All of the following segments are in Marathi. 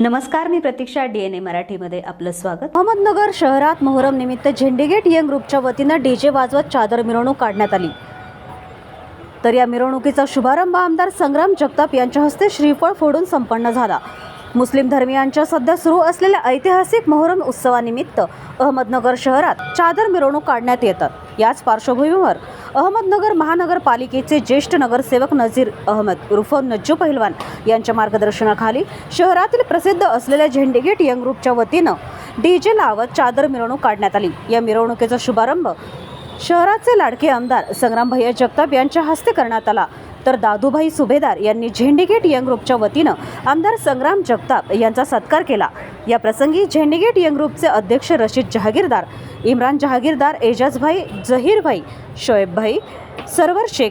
नमस्कार, मी प्रतीक्षा. DNA मराठीमध्ये आपलं स्वागत. अहमदनगर शहरात मोहरम निमित्त झेंडेगेट यंग ग्रुपच्या वतीनं डीजे वाजवत चादर मिरवणूक काढण्यात आली. तर या मिरवणुकीचा शुभारंभ आमदार संग्राम जगताप यांच्या हस्ते श्रीफळ फोडून संपन्न झाला. मुस्लिम धर्मियांच्या सध्या सुरू असलेल्या ऐतिहासिक मोहरम उत्सवानिमित्त अहमदनगर शहरात चादर मिरवणूक काढण्यात येतात. याच पार्श्वभूमीवर अहमदनगर महानगरपालिकेचे ज्येष्ठ नगरसेवक नजीर अहमद उर्फ नज्जू पहिलवान यांच्या मार्गदर्शनाखाली शहरातील प्रसिद्ध असलेल्या झेंडेगेट यंग ग्रुपच्या वतीनं डीजे लावत चादर मिरवणूक काढण्यात आली. या मिरवणुकीचा शुभारंभ शहराचे लाडके आमदार संग्राम भैया जगताप यांच्या हस्ते करण्यात आला. तर दादूभाई सुभेदार यांनी झेंडेगेट यंग ग्रुपच्या वतीनं आमदार संग्राम जगताप यांचा सत्कार केला. या प्रसंगी झेंडेगेट यंग ग्रुपचे अध्यक्ष रशीद जहागीरदार, इम्रान जहागीरदार, एजाजभाई, जहीरभाई, शोएबभाई, सरवर शेख,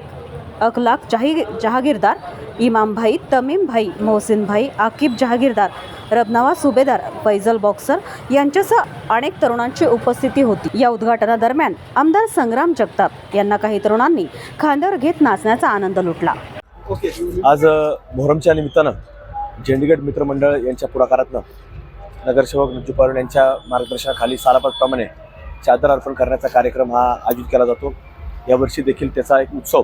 अखलाक जहागीरदार, इमामभाई, तमीमभाई, मोहसिनभाई, आकिब जहागीरदार, रबनवा सुभेदार, फैजल बॉक्सर यांच्यासह अनेक तरुणांची उपस्थिती होती. या उद्घाटनादरम्यान आमदार संग्राम जगताप यांना काही तरुणांनी खांद्यावर घेत नाचण्याचा आनंद लुटला. आज मोहरमच्या निमित्तानं झेंडेगेट मित्रमंडळ यांच्या पुढाकारातनं नगरसेवक नज्जू पहिलवान यांच्या मार्गदर्शनाखाली सालाबादप्रमाणे चादर अर्पण करण्याचा कार्यक्रम हा आयोजित केला जातो. यावर्षी देखील त्याचा एक उत्सव,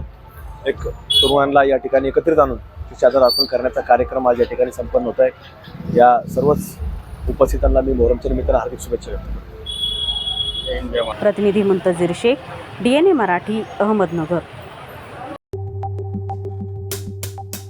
एक तरुणांना या ठिकाणी एकत्रित आणून चादर अर्पण करण्याचा कार्यक्रम आज या ठिकाणी संपन्न होत आहे. या सर्वच उपस्थितांना मी मोहरमच्या निमित्तानं हार्दिक शुभेच्छा देतो. प्रतिनिधी मुंतजीर शेख, DNA मराठी, अहमदनगर.